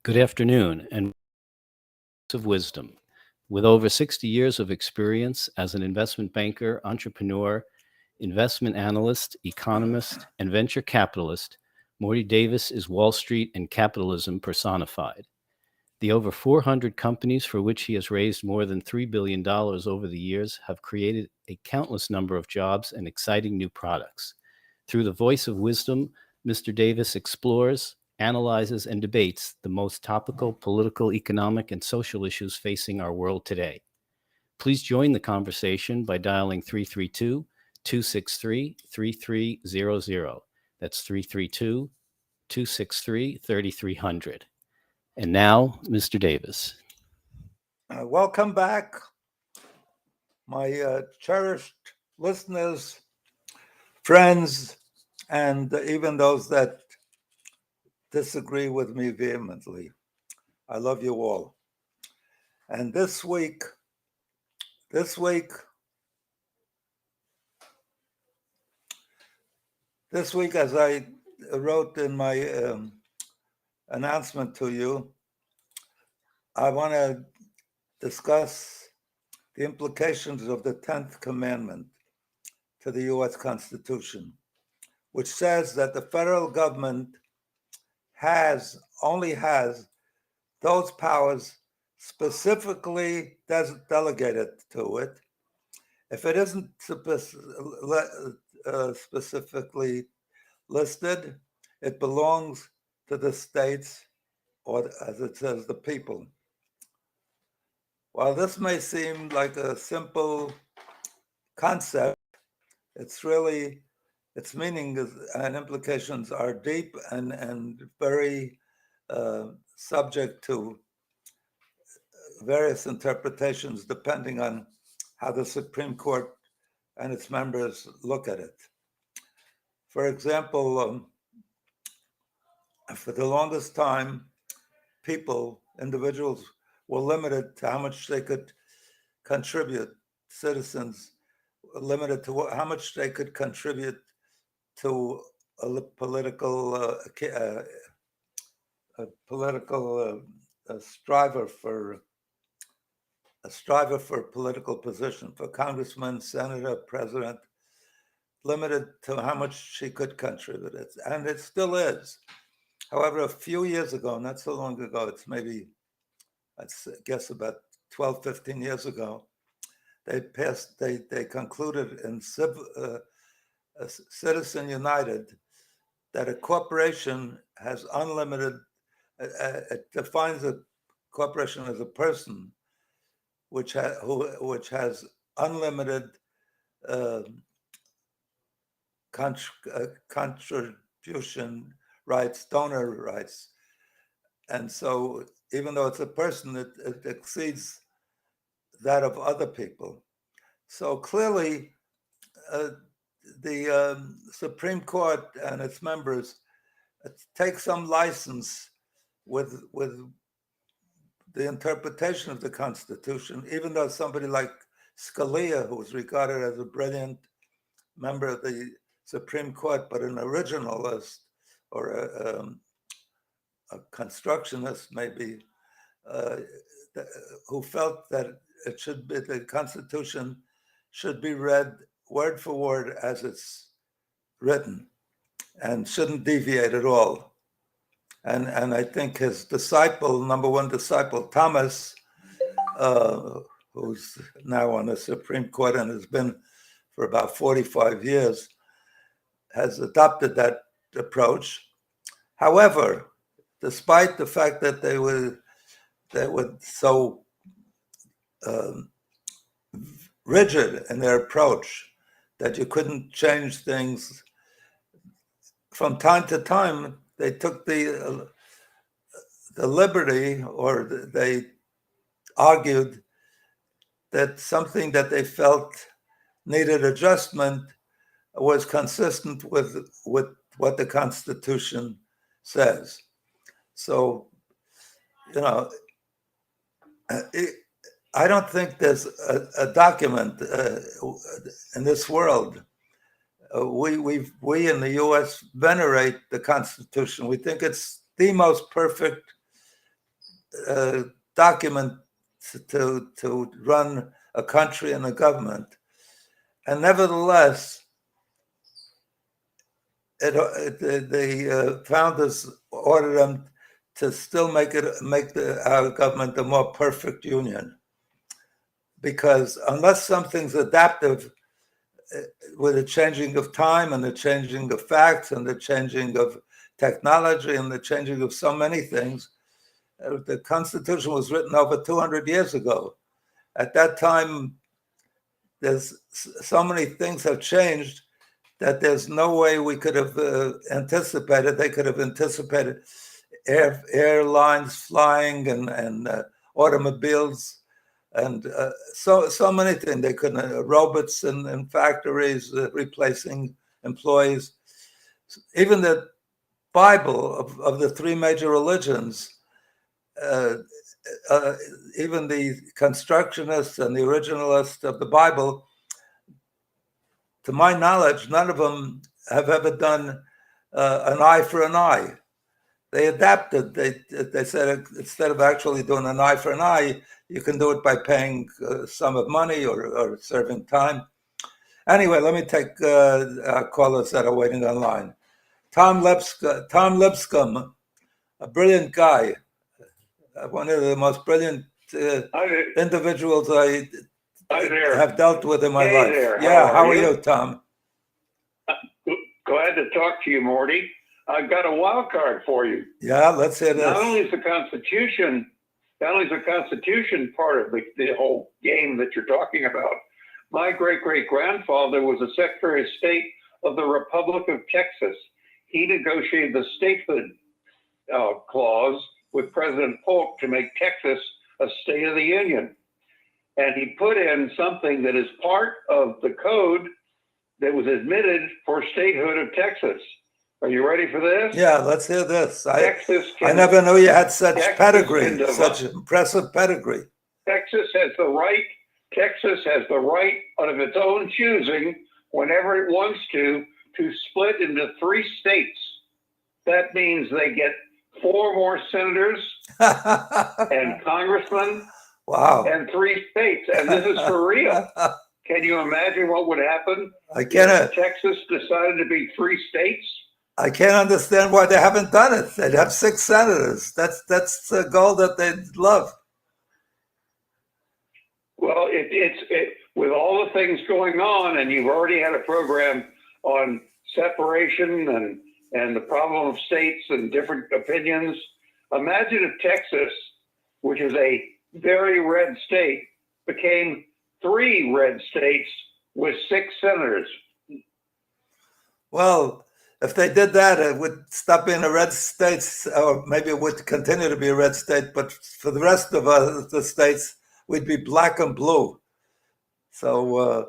Good afternoon, and of wisdom. With over 60 years of experience as an investment banker, entrepreneur, investment analyst, economist, and venture capitalist, Morty Davis is Wall Street and capitalism personified. The over 400 companies for which he has raised more than $3 billion over the years have created a countless number of jobs and exciting new products. Through the voice of wisdom, Mr. Davis explores, analyzes, and debates the most topical political, economic, and social issues facing our world today. Please join the conversation by dialing 332 263 3300. That's 332 263 3300. And now, Mr. Davis. Welcome back, my cherished listeners, friends, and even those that disagree with me vehemently. I love you all. And this week, as I wrote in my announcement to you, I want to discuss the implications of the 10th commandment to the U.S. Constitution, which says that the federal government only has those powers specifically delegated to it. If it isn't specifically listed, it belongs to the states, or as it says, the people. While this may seem like a simple concept, its meaning and implications are deep and very subject to various interpretations depending on how the Supreme Court and its members look at it. For example, for the longest time, individuals were limited to how much they could contribute. Citizens were limited to how much they could contribute to a political striver for political position, for congressman, senator, president, limited to how much she could contribute. And it still is. However, a few years ago, not so long ago, it's maybe, I guess about 12, 15 years ago, they concluded in Citizen United that a corporation has unlimited, it defines a corporation as a person which has unlimited contribution rights, donor rights. And so even though it's a person, it exceeds that of other people. So clearly, the Supreme Court and its members take some license with the interpretation of the Constitution, even though somebody like Scalia, who was regarded as a brilliant member of the Supreme Court, but an originalist or a constructionist maybe, who felt that the Constitution should be read word for word as it's written and shouldn't deviate at all. And I think his number one disciple, Thomas, who's now on the Supreme Court and has been for about 45 years, has adopted that approach. However, despite the fact that they were so rigid in their approach that you couldn't change things, from time to time they took the liberty, or they argued that something that they felt needed adjustment was consistent with what the Constitution says. So, I don't think there's a document in this world. We in the U.S. venerate the Constitution. We think it's the most perfect document to run a country and a government. And nevertheless, the founders ordered them to still make our government a more perfect union. Because unless something's adaptive with the changing of time and the changing of facts and the changing of technology and the changing of so many things, the Constitution was written over 200 years ago. At that time, there's so many things have changed that there's no way we could have anticipated. They could have anticipated airlines flying and automobiles and so many things. They couldn't, robots in factories replacing employees. Even the Bible of the three major religions, even the constructionists and the originalists of the Bible, to my knowledge, none of them have ever done an eye for an eye. They adapted. They said instead of actually doing an eye for an eye, you can do it by paying a sum of money or serving time. Anyway, let me take callers that are waiting online. Tom Lipscomb, a brilliant guy, one of the most brilliant individuals I have dealt with in my life. Yeah, how are you, Tom? Glad to talk to you, Morty. I've got a wild card for you. Yeah, let's hear this. Not only is the Constitution part of the whole game that you're talking about. My great-great-grandfather was a Secretary of State of the Republic of Texas. He negotiated the statehood clause with President Polk to make Texas a state of the Union. And he put in something that is part of the code that was admitted for statehood of Texas. Are you ready for this? Yeah, let's hear this. I never knew you had such pedigree, such impressive pedigree. Texas has the right of its own choosing, whenever it wants to split into 3 states. That means they get 4 more senators and congressmen. Wow. And 3 states. And this is for real. Can you imagine what would happen if Texas decided to be 3 states? I can't understand why they haven't done it. They'd have 6 senators. That's a goal that they'd love. Well, it's with all the things going on, and you've already had a program on separation and the problem of states and different opinions. Imagine if Texas, which is a very red state, became 3 red states with 6 senators. Well, if they did that, it would stop being a red state, or maybe it would continue to be a red state. But for the rest of the states, we'd be black and blue. So,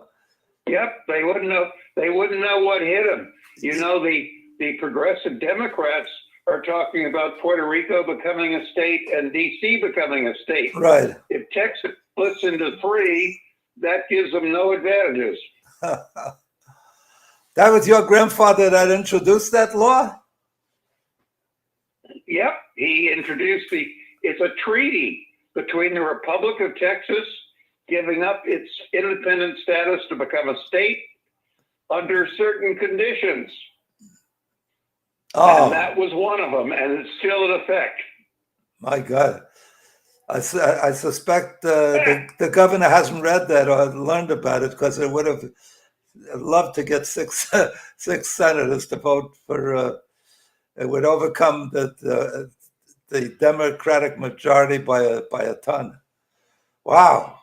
yep, they wouldn't know. They wouldn't know what hit them. You know, the progressive Democrats are talking about Puerto Rico becoming a state and D.C. becoming a state. Right. If Texas splits into 3, that gives them no advantages. That was your grandfather that introduced that law? Yep, he introduced it's a treaty between the Republic of Texas giving up its independent status to become a state under certain conditions. Oh. And that was one of them, and it's still in effect. My God. I suspect the governor hasn't read that or learned about it, because it would have loved to get 6 senators to vote for. It would overcome the Democratic majority by a ton. Wow.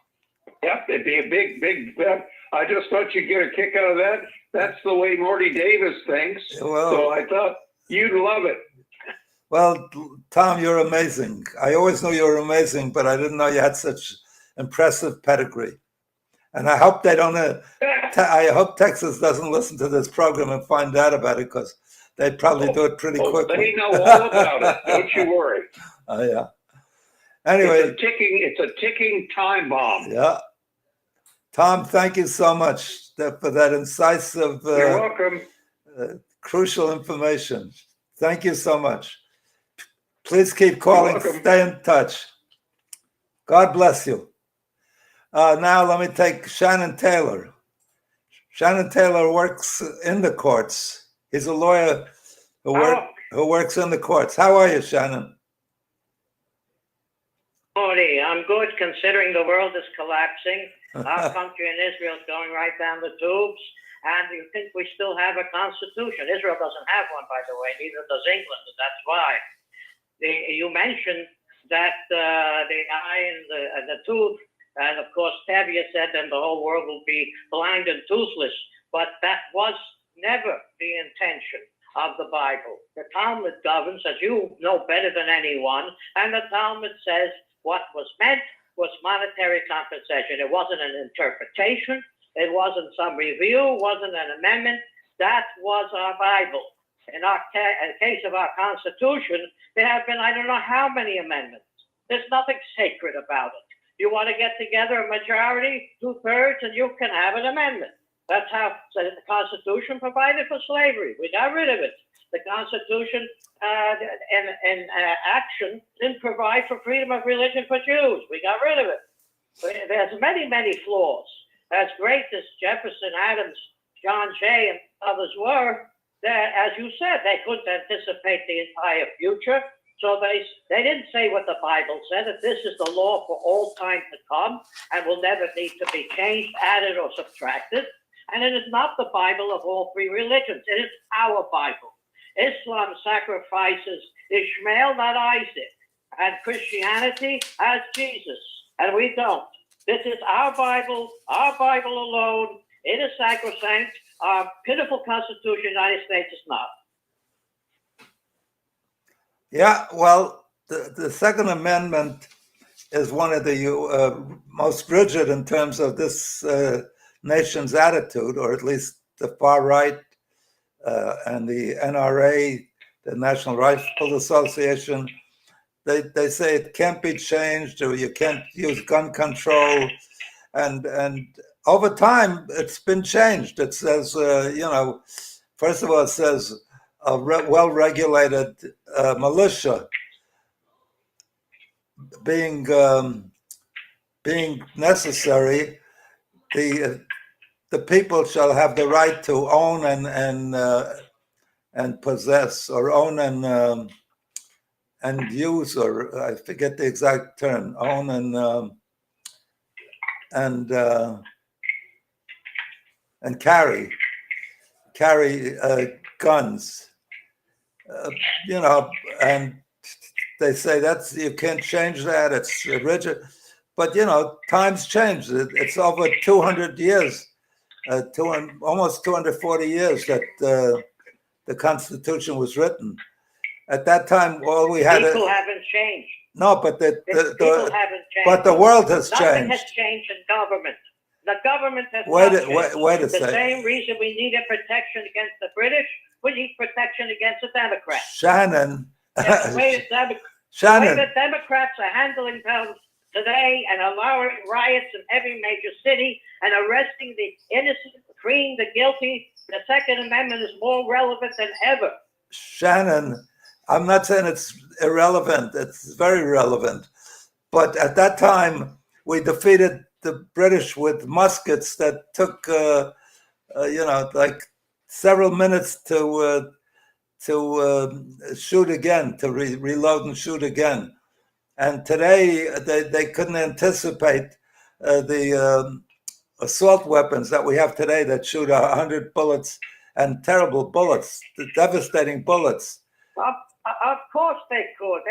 Yep, it'd be a big. I just thought you'd get a kick out of that. That's the way Morty Davis thinks. Well, so I thought you'd love it. Well, Tom, you're amazing. I always knew you were amazing, but I didn't know you had such impressive pedigree. And I hope they don't. I hope Texas doesn't listen to this program and find out about it, because they'd probably do it pretty quickly. They know all about it. Don't you worry. Oh yeah. Anyway, it's a ticking time bomb. Yeah. Tom, thank you so much for that incisive, you're welcome. Crucial information. Thank you so much. Please keep calling. Stay in touch. God bless you. Now let me take Shannon Taylor. Shannon Taylor works in the courts. He's a lawyer who works in the courts. How are you, Shannon? Morty, I'm good considering the world is collapsing. Our country and Israel is going right down the tubes. And you think we still have a constitution. Israel doesn't have one, by the way, neither does England. That's why. You mentioned that the eye and the tooth, and of course, Tavia said then the whole world will be blind and toothless. But that was never the intention of the Bible. The Talmud governs, as you know better than anyone, and the Talmud says what was meant was monetary compensation. It wasn't an interpretation. It wasn't some review. It wasn't an amendment. That was our Bible. In the case of our Constitution, there have been I don't know how many amendments. There's nothing sacred about it. You want to get together a majority, 2/3, and you can have an amendment. That's how the Constitution provided for slavery. We got rid of it. The Constitution in action didn't provide for freedom of religion for Jews. We got rid of it. There's many, many flaws. As great as Jefferson, Adams, John Jay, and others were, as you said, they couldn't anticipate the entire future. So they didn't say what the Bible said, that this is the law for all time to come and will never need to be changed, added, or subtracted. And it is not the Bible of all three religions. It is our Bible. Islam sacrifices Ishmael, not Isaac. And Christianity has Jesus. And we don't. This is our Bible alone. It is sacrosanct. Our pitiful Constitution of the United States is not. Yeah, well, the Second Amendment is one of the most rigid in terms of this nation's attitude, or at least the far right and the NRA, the National Rifle Association. They say it can't be changed, or you can't use gun control, and over time it's been changed. It says, first of all, it says a well-regulated militia being necessary, the people shall have the right to own and possess, or own and use, or I forget the exact term, own and carry guns, and they say that's, you can't change that. It's rigid, but times change. It's over 200 years, almost 240 years that the Constitution was written. At that time, all we had. People haven't changed. No, but people haven't changed. But the world has Nothing changed. has changed in government. The government has Wait a the second. same reason we needed protection against the British, we need protection against the Democrats. Shannon. The way the Democrats are handling them today and allowing riots in every major city and arresting the innocent, freeing the guilty, the Second Amendment is more relevant than ever. Shannon, I'm not saying it's irrelevant. It's very relevant. But at that time, we defeated the British with muskets that took, like several minutes to shoot again, to reload and shoot again. And today, they couldn't anticipate the assault weapons that we have today that shoot 100 bullets, and terrible bullets, the devastating bullets. Of course they could.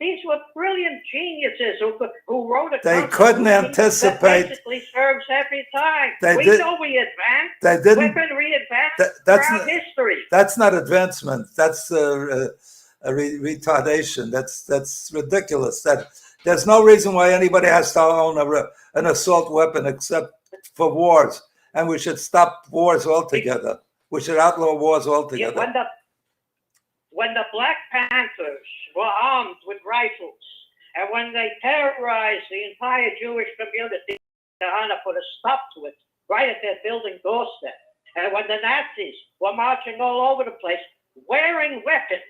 These were brilliant geniuses who wrote a They couldn't anticipate. That basically serves every time. We advanced. They didn't. We've been re-advanced throughout history. That's not advancement. That's a retardation. That's ridiculous. There's no reason why anybody has to own an assault weapon except for wars, and we should stop wars altogether. We should outlaw wars altogether. When the Black Panthers were armed with rifles, and when they terrorized the entire Jewish community, to put a stop to it right at their building doorstep, and when the Nazis were marching all over the place wearing weapons,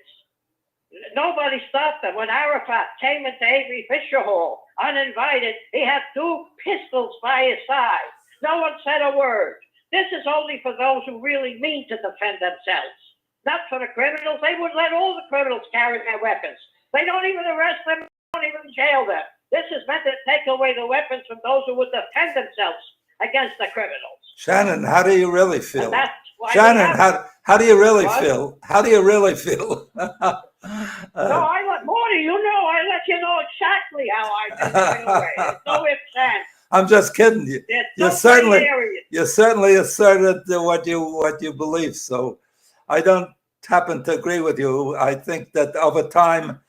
Nobody stopped them. When Arafat came into Avery Fisher Hall, uninvited, he had 2 pistols by his side. No one said a word. This is only for those who really mean to defend themselves. Not for the criminals. They would let all the criminals carry their weapons. They don't even arrest them, don't even jail them. This is meant to take away the weapons from those who would defend themselves against the criminals. Shannon, how do you really feel? And that's why Shannon, how do you really What? feel? How do you really feel? No, I let Morty, I let you know exactly how I feel right away. There's no ifs, ands. I'm just kidding you. There's You no certainly, gray areas. you certainly asserted what you believe. So I don't happen to agree with you. I think that over time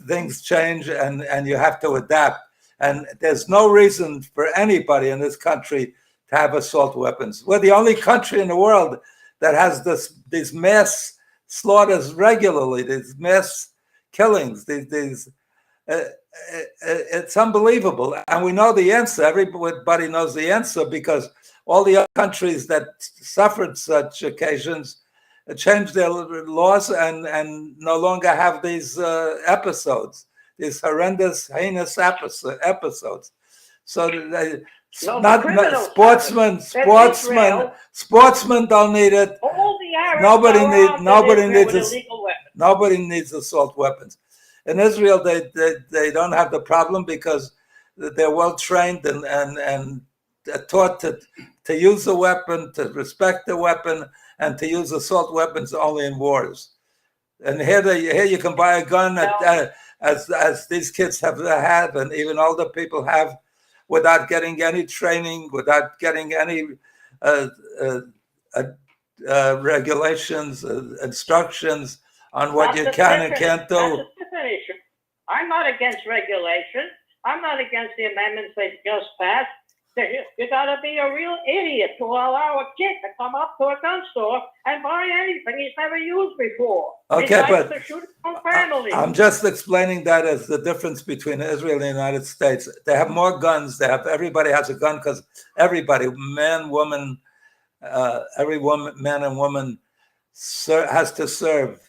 things change and you have to adapt. And there's no reason for anybody in this country to have assault weapons. We're the only country in the world that has these mass slaughters regularly, these mass killings, it's unbelievable. And we know the answer. Everybody knows the answer because all the other countries that suffered such occasions changed their laws and no longer have these episodes, these horrendous, heinous episodes. So sportsmen don't need it. All the Arabs Nobody needs assault weapons. In Israel, they don't have the problem because they're well trained and taught to use a weapon, to respect the weapon, and to use assault weapons only in wars. And here you can buy a gun as these kids have had, and even older people have, without getting any training, without getting any regulations, instructions on what you can and can't do. That's a different issue. I'm not against regulation. I'm not against the amendments they just passed. You gotta be a real idiot to allow a kid to come up to a gun store and buy anything he's never used before. Okay, but to shoot his own family. I'm just explaining that as the difference between Israel and the United States. They have more guns. Everybody has a gun because everybody, man, woman, every woman, man and woman has to serve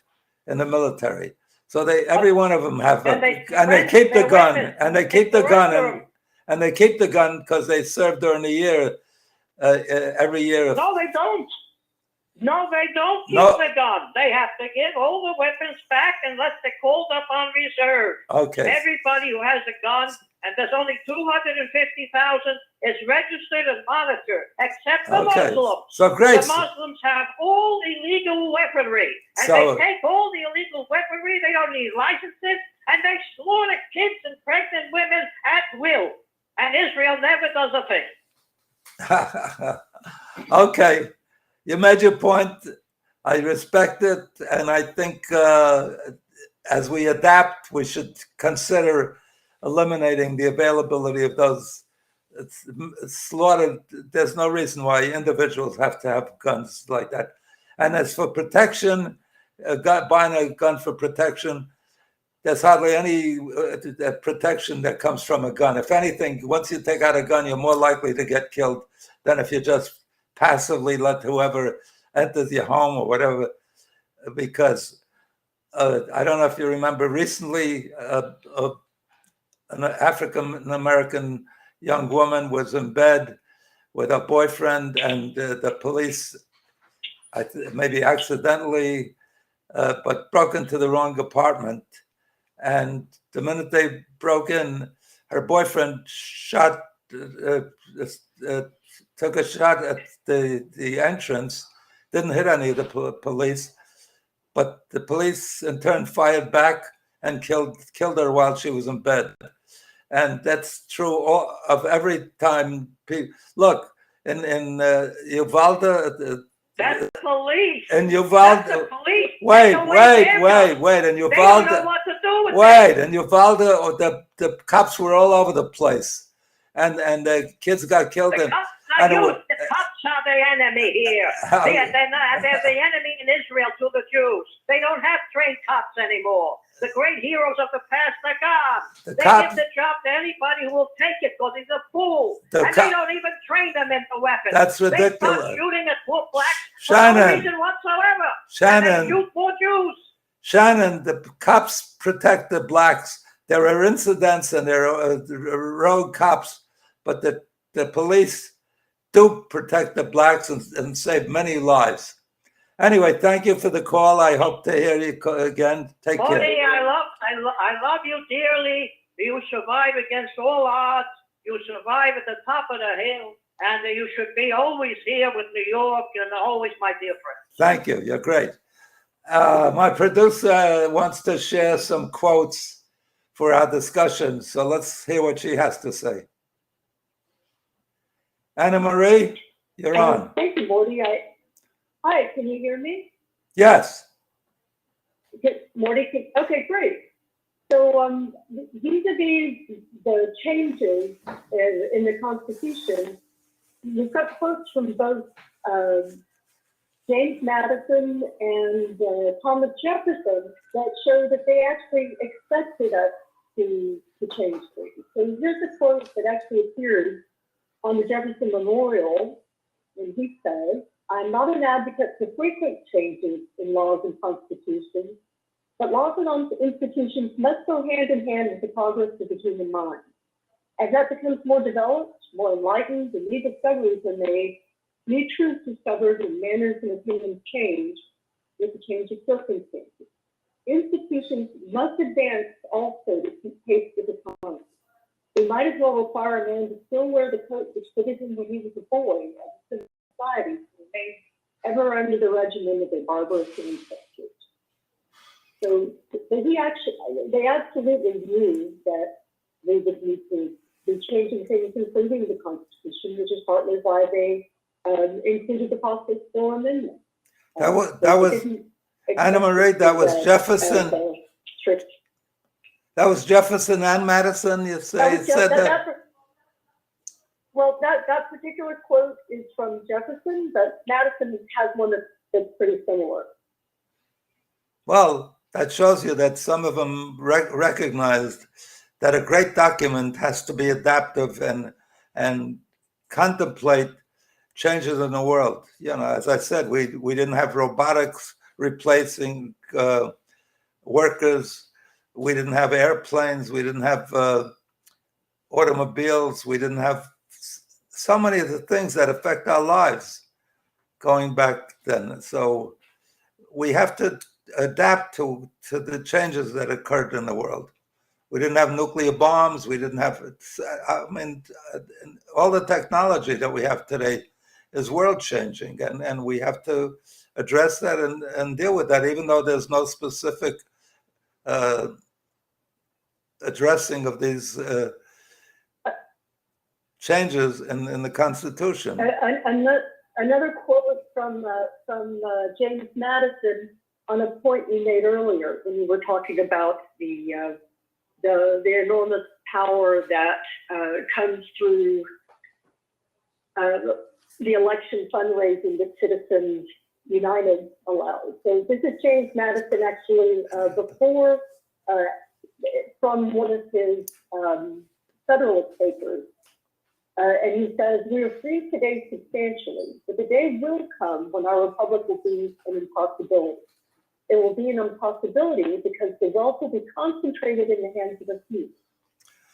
in the military. So every one of them have, and they keep the gun, and they keep the gun, and they keep the gun because they serve during the year, every year. No, they don't. No, they don't keep the gun. They have to give all the weapons back unless they're called up on reserve. Okay. Everybody who has a gun, and there's only 250,000, is registered and monitored, except the Muslims. So great. The Muslims have all illegal weaponry. And they take all the illegal weaponry, they don't need licenses, and they slaughter kids and pregnant women at will. And Israel never does a thing. Okay. You made your point. I respect it. And I think as we adapt, we should consider eliminating the availability of those slaughtered. There's no reason why individuals have to have guns like that. And as for protection, buying a gun for protection, there's hardly any protection that comes from a gun. If anything, once you take out a gun, you're more likely to get killed than if you just passively let whoever enters your home or whatever. Because I don't know if you remember recently, an African-American young woman was in bed with her boyfriend, and the police, maybe accidentally, but broke into the wrong apartment. And the minute they broke in, her boyfriend took a shot at the entrance, didn't hit any of the police, but the police in turn fired back and killed her while she was in bed. And that's true of every time. Look, in Uvalde. That's police. In Uvalde. That's the police. Wait. In Uvalde. They don't know what to do with in Uvalde, the cops were all over the place, and the kids got killed. The cops are the enemy here. They're the enemy in Israel to the Jews. They don't have trained cops anymore. The great heroes of the past are gone. They give the job to anybody who will take it because he's a fool. And they don't even train them in the weapons. That's ridiculous. They start shooting at blacks Shannon, for no reason whatsoever. Shannon, and they shoot more Jews. Shannon, the cops protect the blacks. There are incidents and there are rogue cops, but the police do protect the blacks and save many lives. Anyway, thank you for the call. I hope to hear you again. Take care. Morty, I love you dearly. You survive against all odds. You survive at the top of the hill, and you should be always here with New York. You're always my dear friend. Thank you. You're great. My producer wants to share some quotes for our discussion, so let's hear what she has to say. Anna Marie, you're on. Thank you, Morty. Hi, can you hear me? Yes. Morty, okay, great. So vis-a-vis the changes in the Constitution, we've got quotes from both James Madison and Thomas Jefferson that show that they actually expected us to change things. So here's a quote that actually appeared on the Jefferson Memorial, and he says, "I'm not an advocate for frequent changes in laws and constitutions, but laws and institutions must go hand in hand with the progress of the human mind. As that becomes more developed, more enlightened, and new discoveries are made, new truths discovered, and manners and opinions change with the change of circumstances. Institutions must advance also to keep pace with the times. We might as well require a man to still wear the coat which fitted him when he was a boy, as a society to remain ever under the regimen of a barbarous ancestors." So they absolutely knew that they would need to be changing things, including the Constitution, which is partly why they included the Possible Amendment. That was Anna Marie. That was Jefferson. That was Jefferson and Madison. You said that. Well, that particular quote is from Jefferson, but Madison has one that's pretty similar. Well, that shows you that some of them recognized that a great document has to be adaptive and contemplate changes in the world. You know, as I said, we didn't have robotics replacing workers. We didn't have airplanes. We didn't have automobiles. We didn't have so many of the things that affect our lives going back then. So we have to adapt to the changes that occurred in the world. We didn't have nuclear bombs. We didn't have, all the technology that we have today is world changing, and we have to address that and deal with that, even though there's no specific addressing of these changes in the Constitution. Another quote from James Madison on a point you made earlier when you were talking about the enormous power that comes through the election fundraising that Citizens United allows. So this is James Madison actually before from one of his Federalist papers. And he says, "We are free today substantially, but the day will come when our republic will be an impossibility. It will be an impossibility because the wealth will be concentrated in the hands of a few.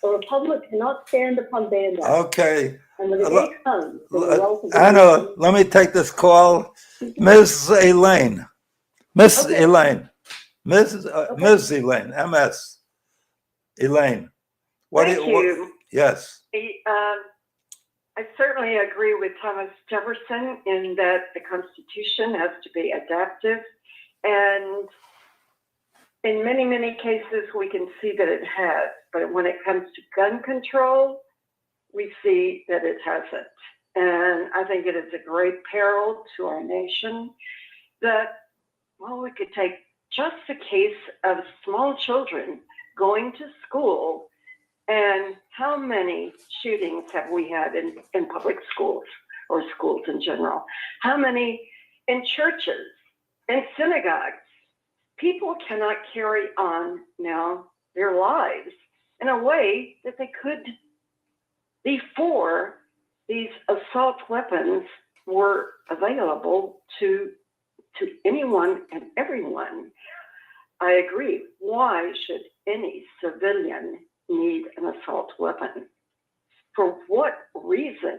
A republic cannot stand upon bandwagon. Okay. And when the day comes, the wealth will be Anna, let me take this call. Ms. Elaine. Miss Okay. Elaine. Ms. Elaine, MS. Elaine. Thank you. Yes. I certainly agree with Thomas Jefferson in that the Constitution has to be adaptive. And in many, many cases, we can see that it has. But when it comes to gun control, we see that it hasn't. And I think it is a great peril to our nation that, well, we could take just the case of small children going to school. And how many shootings have we had in public schools or schools in general? How many in churches, in synagogues? People cannot carry on now their lives in a way that they could before these assault weapons were available to anyone and everyone. I agree. Why should any civilian need an assault weapon? For what reason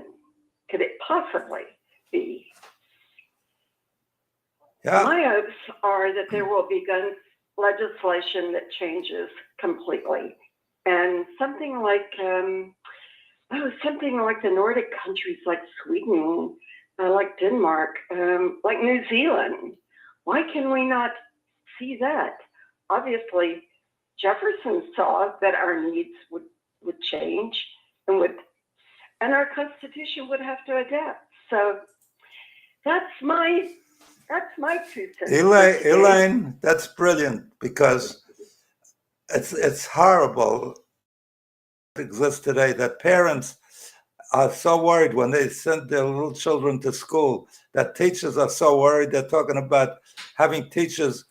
could it possibly be? Yeah. My hopes are that there will be gun legislation that changes completely, and something like the Nordic countries, like Sweden, like Denmark, like New Zealand. Why can we not see that? Obviously, Jefferson saw that our needs would change and our Constitution would have to adapt. So that's my 2 cents. Elaine, that's brilliant, because it's horrible that exists today, that parents are so worried when they send their little children to school, that teachers are so worried. They're talking about having teachers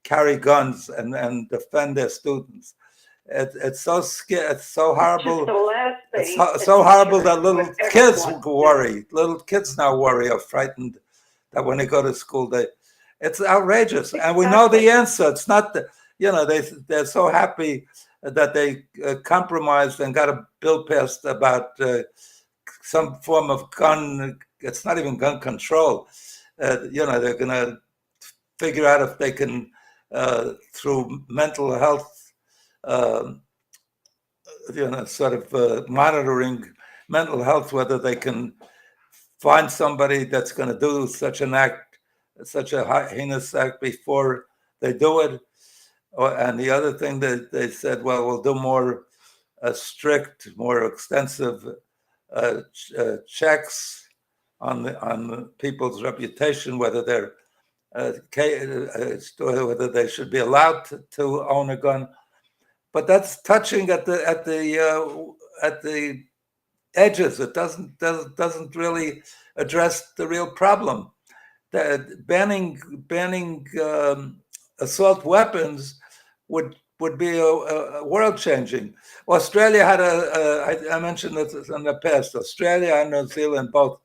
carry guns and defend their students. It's so scary. It's so horrible. Just the last thing. It's so horrible that little would ever kids want. worry. Little kids now worry, are frightened that when they go to school, it's outrageous. And we know the answer. It's not, they're so happy that they compromised and got a bill passed about some form of gun. It's not even gun control. They're going to figure out if they can, through mental health, sort of monitoring mental health, whether they can find somebody that's going to do such an act, such a heinous act, before they do it. And the other thing that they said, well, we'll do more strict, more extensive checks on people's reputation, whether they're whether they should be allowed to own a gun. But that's touching at the edges. It doesn't really address the real problem. Banning assault weapons would be a world changing. Australia had I mentioned this in the past. Australia and New Zealand both,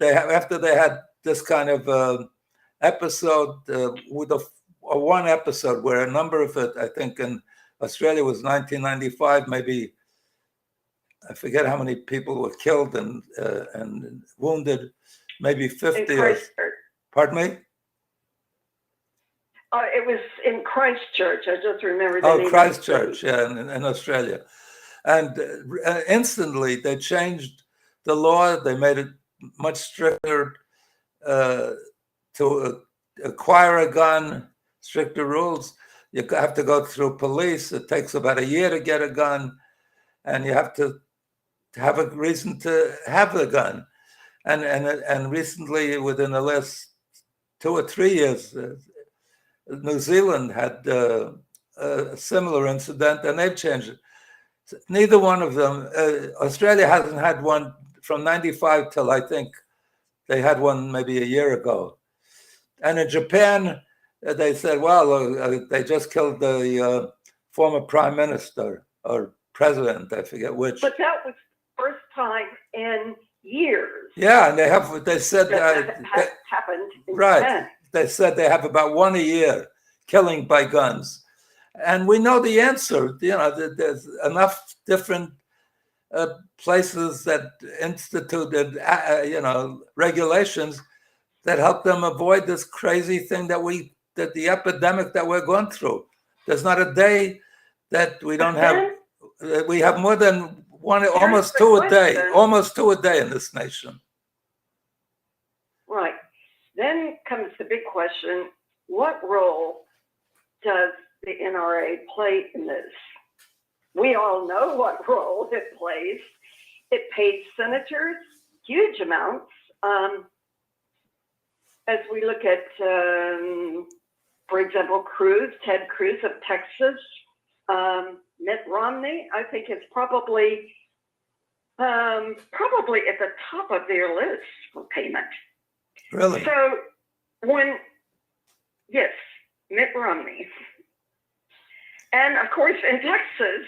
after they had this kind of episode with one episode where a number of it, I think in Australia was 1995, maybe, I forget how many people were killed and wounded, maybe 50. Pardon me? It was in Christchurch. I just remember the name. Oh, Christchurch, yeah, in Australia. And instantly they changed the law. They made it much stricter to acquire a gun, stricter rules. You have to go through police. It takes about a year to get a gun, and you have to have a reason to have the gun. And recently, within the last 2 or 3 years, New Zealand had a similar incident, and they've changed it. Neither one of them. Australia hasn't had one from 95 till, I think they had one maybe a year ago. And in Japan, they said, well, they just killed the former prime minister or president, I forget which. But that was the first time in years. Yeah, and they said that happened in right. Japan. They said they have about one a year killing by guns. And we know the answer. There's enough different places that instituted, regulations that help them avoid this crazy thing that the epidemic that we're going through. There's not a day that we don't have. We have more than one, almost two a day in this nation. Right. Then comes the big question: what role does the NRA play in this? We all know what role it plays. It pays senators huge amounts. As we look at, for example, Ted Cruz of Texas, Mitt Romney, I think is probably at the top of their list for payment. Really? So yes, Mitt Romney. And of course, in Texas,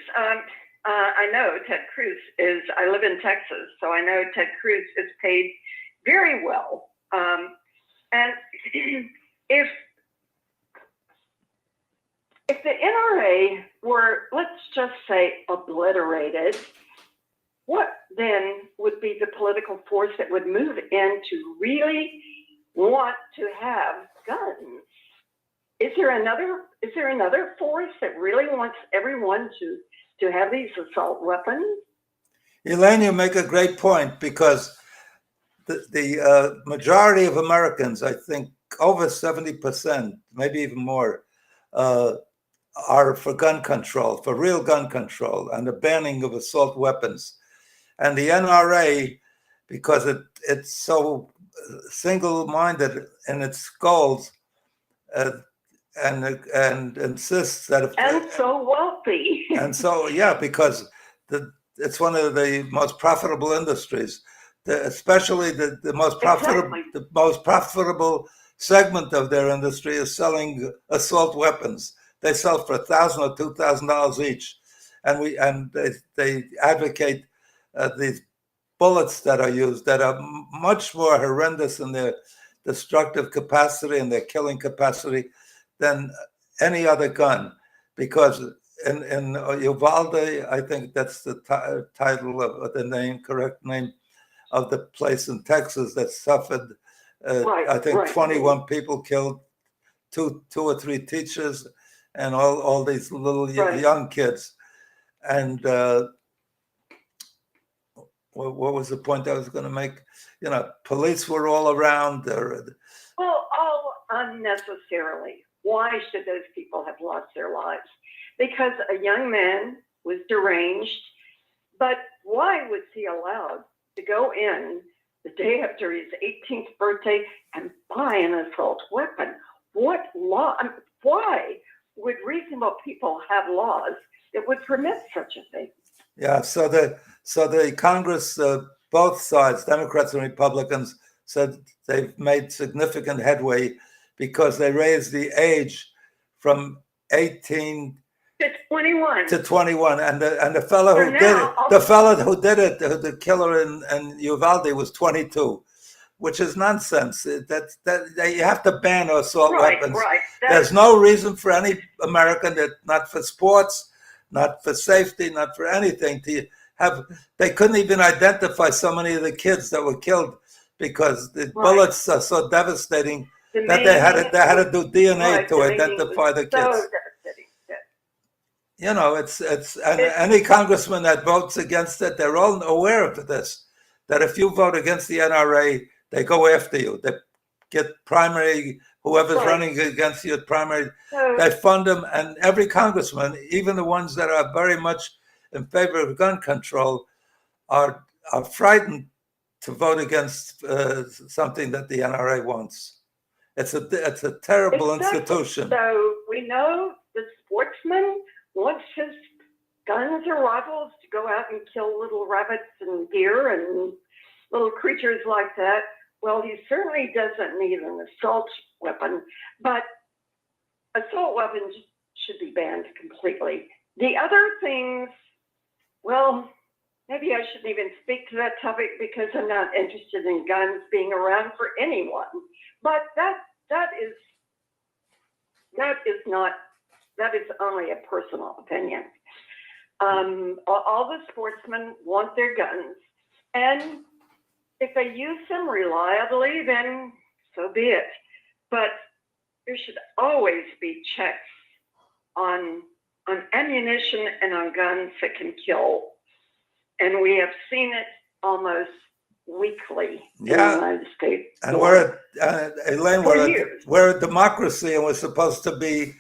I know Ted Cruz I live in Texas, so I know Ted Cruz is paid very well. And if if the NRA were, let's just say, obliterated, what then would be the political force that would move in to really want to have guns? Is there another force that really wants everyone to have these assault weapons? Elaine, you make a great point, because the majority of Americans, I think over 70%, maybe even more, are for gun control, for real gun control, and the banning of assault weapons. And the NRA, because it's so single-minded in its goals, and insists that if, And so wealthy. and so yeah, because it's one of the most profitable industries, especially the most profitable Exactly. the most profitable segment of their industry is selling assault weapons. They sell for $1,000 or $2,000 each, and they advocate these bullets that are used that are much more horrendous in their destructive capacity and their killing capacity than any other gun, because in Uvalde, I think that's the title of the correct name of the place in Texas that suffered, I think 21 people killed, two or three teachers, and all these little young kids. And what was the point I was going to make? You know, police were all around. Well, all unnecessarily. Why should those people have lost their lives? Because a young man was deranged, but why was he allowed to go in the day after his 18th birthday and buy an assault weapon? What law? Why would reasonable people have laws that would permit such a thing? Yeah, so the Congress, both sides, Democrats and Republicans, said they've made significant headway because they raised the age from 18 to 21. To 21, and the fellow who did it, the killer in Uvalde, was 22, which is nonsense. That you have to ban assault weapons. Right. There's no reason for any American, not for sports, not for safety, not for anything, to have. They couldn't even identify so many of the kids that were killed because the bullets are so devastating that they had to do DNA to identify the kids. So devastating. You know, it's any congressman that votes against it, they're all aware of this, that if you vote against the NRA, they go after you. They get primary, whoever's running against you at primary, they fund them. And every congressman, even the ones that are very much in favor of gun control, are frightened to vote against something that the NRA wants. It's a terrible institution. So we know the sportsman wants his guns or rifles to go out and kill little rabbits and deer and little creatures like that. Well, he certainly doesn't need an assault weapon, but assault weapons should be banned completely. The other things, well, maybe I shouldn't even speak to that topic because I'm not interested in guns being around for anyone. But that is only a personal opinion. All the sportsmen want their guns, and if they use them reliably, then so be it. But there should always be checks on ammunition and on guns that can kill, and we have seen it almost weekly in the United States. And Elaine, we're a democracy, and we're supposed to be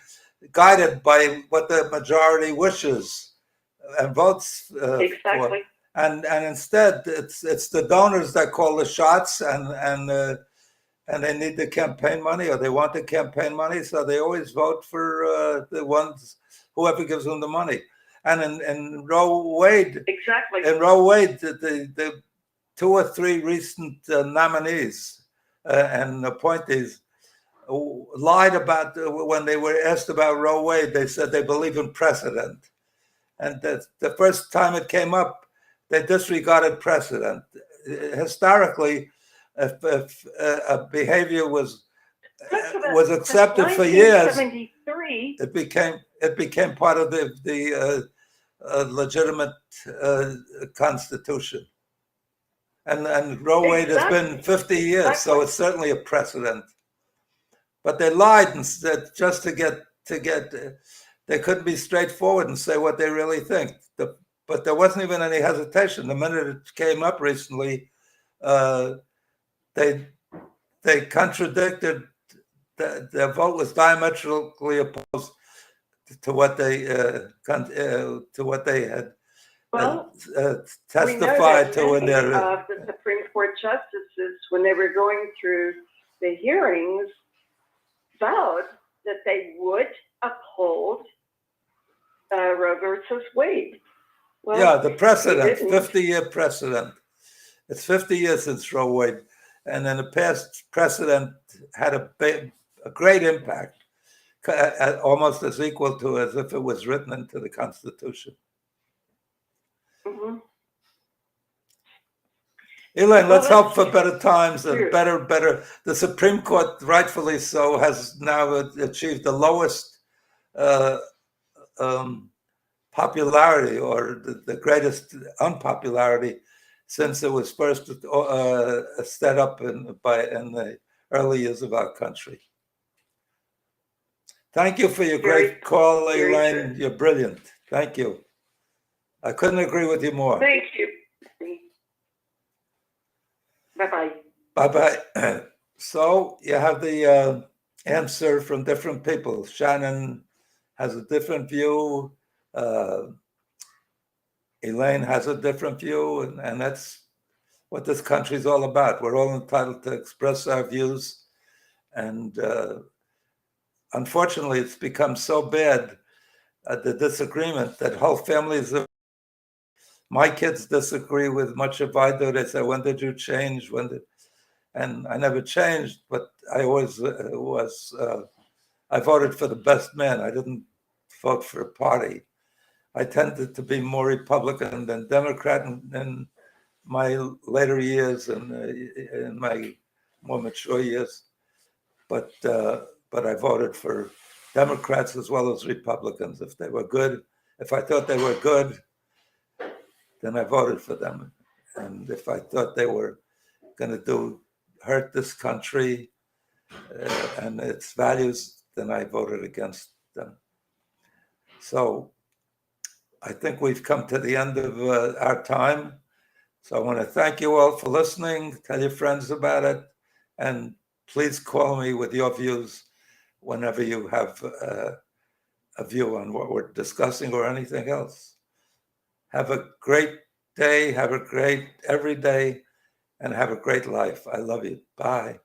guided by what the majority wishes and votes exactly. for. And instead, it's the donors that call the shots, and they need the campaign money, or they want the campaign money, so they always vote for the ones, whoever gives them the money. And in Roe Wade, the 2 or 3 recent nominees and appointees lied about when they were asked about Roe Wade. They said they believe in precedent, and the first time it came up, they disregarded precedent. Historically, if a behavior was accepted for years, it it became part of the legitimate constitution. And Roe Wade has been 50 years, so it's certainly a precedent. But they lied and said just to get they couldn't be straightforward and say what they really think. But there wasn't even any hesitation. The minute it came up recently, they contradicted. Their vote was diametrically opposed to what they had testified to in their. The Supreme Court justices, when they were going through the hearings, vowed that they would uphold Roe versus Wade. Well, yeah, the precedent, 50-year precedent. It's 50 years since Roe Wade, and then the past precedent had a great impact, almost as equal to as if it was written into the Constitution. Mm-hmm. Elaine, let's hope for better times and better. The Supreme Court, rightfully so, has now achieved the lowest popularity, or the greatest unpopularity, since it was first set up in the early years of our country. Thank you for your great call, Elaine. You're brilliant. Thank you. I couldn't agree with you more. Thank you. Bye-bye. Bye-bye. So you have the answer from different people. Shannon has a different view. Elaine has a different view, and that's what this country is all about. We're all entitled to express our views, and unfortunately, it's become so bad, the disagreement, that whole families of my kids disagree with much of I do. They say, "When did you change? And I never changed, but I always I voted for the best man. I didn't vote for a party. I tended to be more Republican than Democrat in my later years and in my more mature years. But I voted for Democrats as well as Republicans. If they were good, if I thought they were good, then I voted for them. And if I thought they were going to hurt this country and its values, then I voted against them. So I think we've come to the end of our time. So I want to thank you all for listening. Tell your friends about it. And please call me with your views whenever you have a view on what we're discussing or anything else. Have a great day. Have a great every day. And have a great life. I love you. Bye.